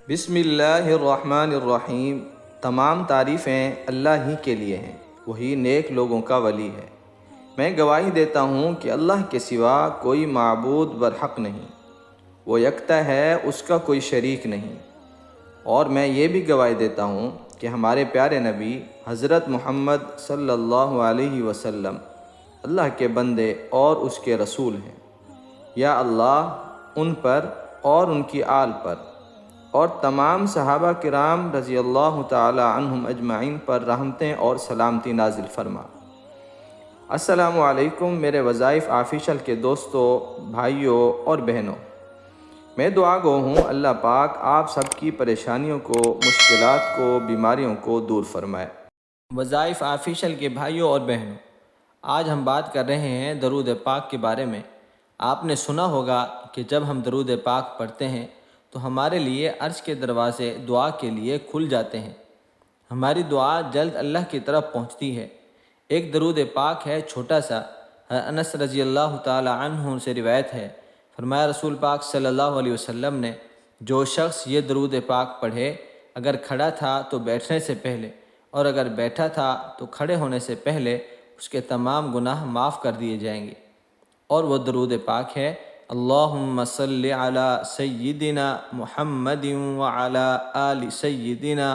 بسم اللہ الرحمن الرحیم۔ تمام تعریفیں اللہ ہی کے لیے ہیں، وہی نیک لوگوں کا ولی ہے۔ میں گواہی دیتا ہوں کہ اللہ کے سوا کوئی معبود برحق نہیں، وہ یکتا ہے، اس کا کوئی شریک نہیں۔ اور میں یہ بھی گواہی دیتا ہوں کہ ہمارے پیارے نبی حضرت محمد صلی اللہ علیہ وسلم اللہ کے بندے اور اس کے رسول ہیں۔ یا اللہ ان پر اور ان کی آل پر اور تمام صحابہ کرام رضی اللہ تعالی عنہم اجمعین پر رحمتیں اور سلامتی نازل فرما۔ السلام علیکم میرے وظائف آفیشل کے دوستوں، بھائیوں اور بہنوں۔ میں دعا گو ہوں اللہ پاک آپ سب کی پریشانیوں کو، مشکلات کو، بیماریوں کو دور فرمائے۔ وظائف آفیشل کے بھائیوں اور بہنوں، آج ہم بات کر رہے ہیں درود پاک کے بارے میں۔ آپ نے سنا ہوگا کہ جب ہم درود پاک پڑھتے ہیں تو ہمارے لیے عرش کے دروازے دعا کے لیے کھل جاتے ہیں، ہماری دعا جلد اللہ کی طرف پہنچتی ہے۔ ایک درود پاک ہے چھوٹا سا، انس رضی اللہ تعالی عنہ سے روایت ہے، فرمایا رسول پاک صلی اللہ علیہ وسلم نے، جو شخص یہ درود پاک پڑھے، اگر کھڑا تھا تو بیٹھنے سے پہلے اور اگر بیٹھا تھا تو کھڑے ہونے سے پہلے اس کے تمام گناہ معاف کر دیے جائیں گے۔ اور وہ درود پاک ہے، اللہم صلی علی سیدنا محمد وعلی آل سیدنا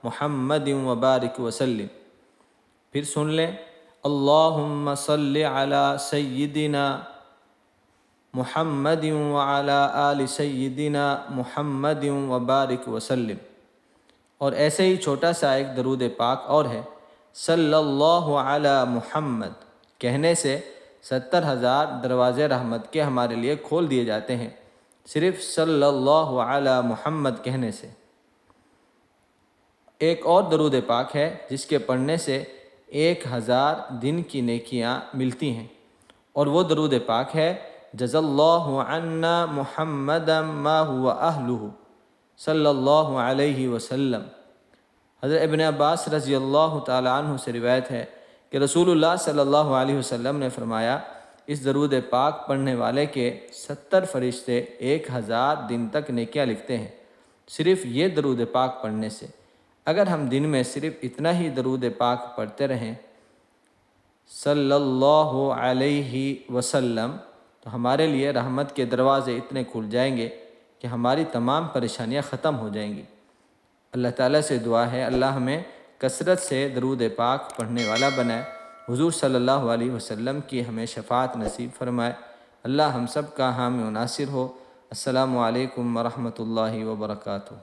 محمد وبارک وسلم۔ پھر سن لیں، اللہم صلی علی سیدنا محمد وعلی آل سیدنا محمد وبارک وسلم۔ اور ایسے ہی چھوٹا سا ایک درود پاک اور ہے، صلی اللہ علی محمد، کہنے سے 70,000 دروازے رحمت کے ہمارے لیے کھول دیے جاتے ہیں، صرف صلی اللہ علی محمد کہنے سے۔ ایک اور درود پاک ہے جس کے پڑھنے سے 1000 دن کی نیکیاں ملتی ہیں، اور وہ درود پاک ہے، جزا اللہ عنا محمدا ما هو اہلہ صلی اللہ علیہ وسلم۔ حضرت ابن عباس رضی اللہ تعالی عنہ سے روایت ہے کہ رسول اللہ صلی اللہ علیہ وسلم نے فرمایا، اس درود پاک پڑھنے والے کے 70 فرشتے 1000 دن تک نیکیاں لکھتے ہیں، صرف یہ درود پاک پڑھنے سے۔ اگر ہم دن میں صرف اتنا ہی درود پاک پڑھتے رہیں صلی اللہ علیہ وسلم، تو ہمارے لیے رحمت کے دروازے اتنے کھل جائیں گے کہ ہماری تمام پریشانیاں ختم ہو جائیں گی۔ اللہ تعالیٰ سے دعا ہے اللہ ہمیں کثرت سے درود پاک پڑھنے والا بنائے، حضور صلی اللہ علیہ وسلم کی ہمیں شفاعت نصیب فرمائے۔ اللہ ہم سب کا حامی و ناصر ہو۔ السلام علیکم ورحمۃ اللہ وبرکاتہ۔